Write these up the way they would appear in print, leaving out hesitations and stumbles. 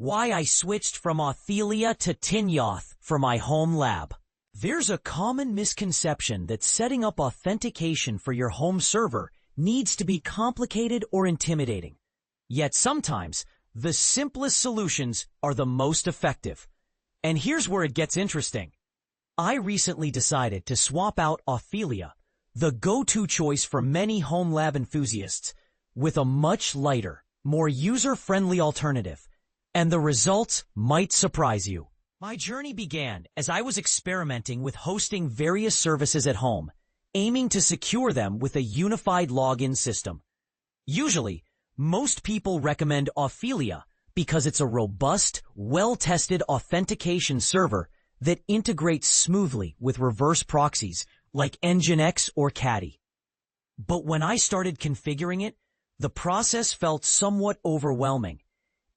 Why I switched from Authelia to Tinyauth for my home lab. There's a common misconception that setting up authentication for your home server needs to be complicated or intimidating. Yet sometimes, the simplest solutions are the most effective. And here's where it gets interesting. I recently decided to swap out Authelia, the go-to choice for many home lab enthusiasts, with a much lighter, more user-friendly alternative. And the results might surprise you. My journey began as I was experimenting with hosting various services at home, aiming to secure them with a unified login system. Usually, most people recommend Authelia because it's a robust, well-tested authentication server that integrates smoothly with reverse proxies like Nginx or Caddy. But when I started configuring it, the process felt somewhat overwhelming.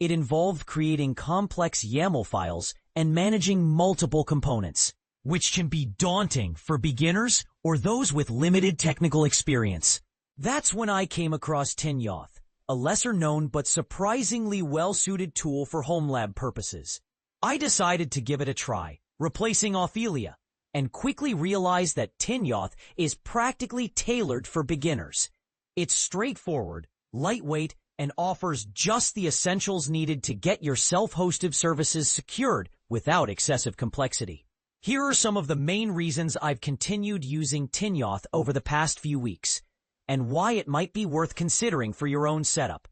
It involved creating complex YAML files and managing multiple components, which can be daunting for beginners or those with limited technical experience. That's when I came across Tinyauth, a lesser-known but surprisingly well-suited tool for home lab purposes. I decided to give it a try, replacing Authelia, and quickly realized that Tinyauth is practically tailored for beginners. It's straightforward, lightweight, and offers just the essentials needed to get your self-hosted services secured without excessive complexity. Here are some of the main reasons I've continued using Tinyauth over the past few weeks, and why it might be worth considering for your own setup.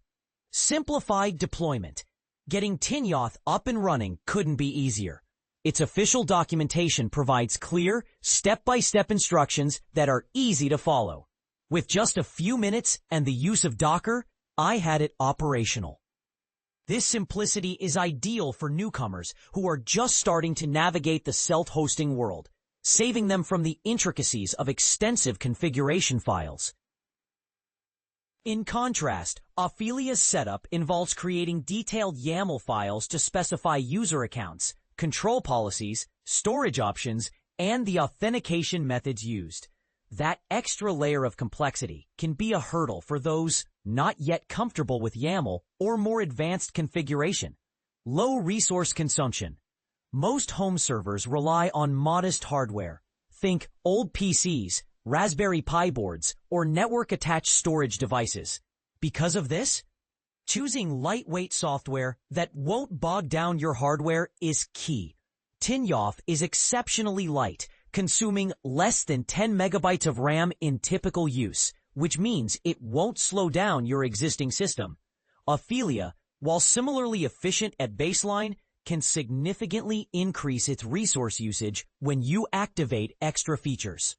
Simplified deployment. Getting Tinyauth up and running couldn't be easier. Its official documentation provides clear, step-by-step instructions that are easy to follow. With just a few minutes and the use of Docker, I had it operational. This simplicity is ideal for newcomers who are just starting to navigate the self-hosting world, saving them from the intricacies of extensive configuration files. In contrast, Authelia's setup involves creating detailed YAML files to specify user accounts, control policies, storage options, and the authentication methods used. That extra layer of complexity can be a hurdle for those not yet comfortable with YAML or more advanced configuration. Low resource consumption. Most home servers rely on modest hardware. Think old PCs, Raspberry Pi boards, or network-attached storage devices. Because of this, choosing lightweight software that won't bog down your hardware is key. Tinyauth is exceptionally light, consuming less than 10 megabytes of RAM in typical use, which means it won't slow down your existing system. Authelia, while similarly efficient at baseline, can significantly increase its resource usage when you activate extra features.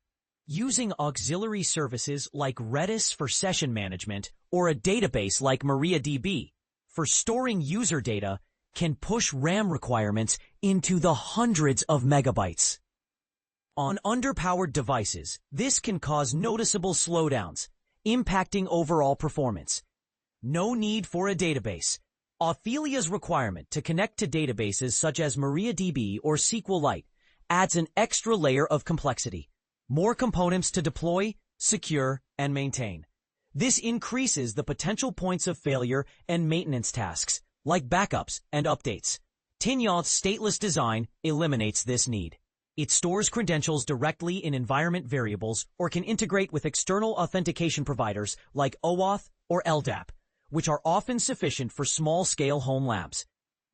Using auxiliary services like Redis for session management or a database like MariaDB for storing user data can push RAM requirements into the hundreds of megabytes. On underpowered devices, this can cause noticeable slowdowns, impacting overall performance. No need for a database. Authelia's requirement to connect to databases such as MariaDB or SQLite adds an extra layer of complexity. More components to deploy, secure, and maintain. This increases the potential points of failure and maintenance tasks, like backups and updates. Tinyauth's stateless design eliminates this need. It stores credentials directly in environment variables or can integrate with external authentication providers like OAuth or LDAP, which are often sufficient for small-scale home labs.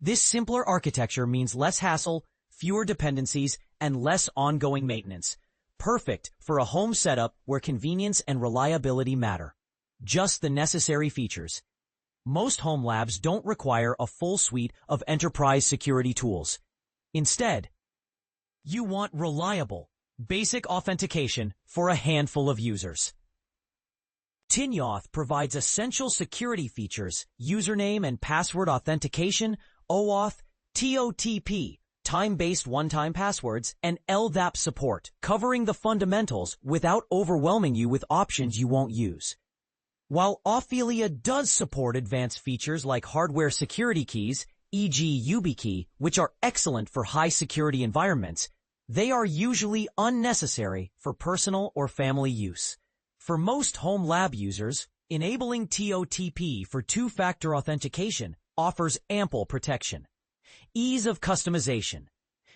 This simpler architecture means less hassle, fewer dependencies, and less ongoing maintenance. Perfect for a home setup where convenience and reliability matter. Just the necessary features. Most home labs don't require a full suite of enterprise security tools. Instead, you want reliable, basic authentication for a handful of users. Tinyauth provides essential security features, username and password authentication, OAuth, TOTP, time-based one-time passwords, and LDAP support, covering the fundamentals without overwhelming you with options you won't use. While Authelia does support advanced features like hardware security keys, e.g. YubiKey, which are excellent for high-security environments, they are usually unnecessary for personal or family use. For most home lab users, enabling TOTP for two-factor authentication offers ample protection. Ease of customization.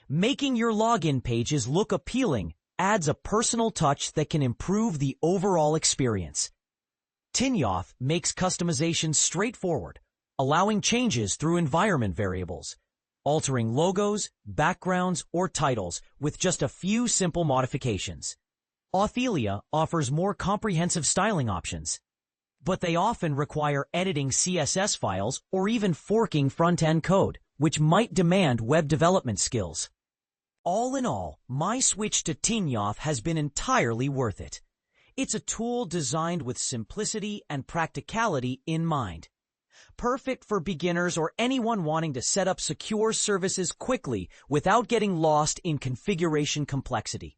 Making your login pages look appealing adds a personal touch that can improve the overall experience. Tinyauth makes customization straightforward, allowing changes through environment variables, altering logos, backgrounds, or titles with just a few simple modifications. Authelia offers more comprehensive styling options, but they often require editing CSS files or even forking front-end code, which might demand web development skills. All in all, my switch to Tinyauth has been entirely worth it. It's a tool designed with simplicity and practicality in mind. Perfect for beginners or anyone wanting to set up secure services quickly without getting lost in configuration complexity.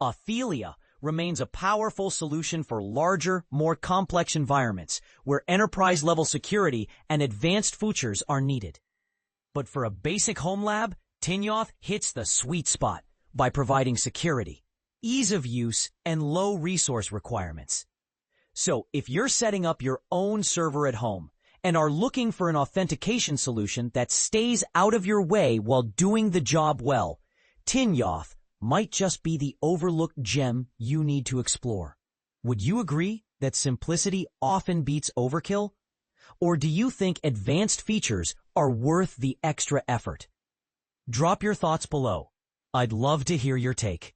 Authelia remains a powerful solution for larger, more complex environments where enterprise-level security and advanced features are needed. But for a basic home lab, Tinyauth hits the sweet spot by providing security, ease of use, and low resource requirements. So if you're setting up your own server at home and are looking for an authentication solution that stays out of your way while doing the job well, Tinyauth might just be the overlooked gem you need to explore. Would you agree that simplicity often beats overkill? Or do you think advanced features are worth the extra effort? Drop your thoughts below. I'd love to hear your take.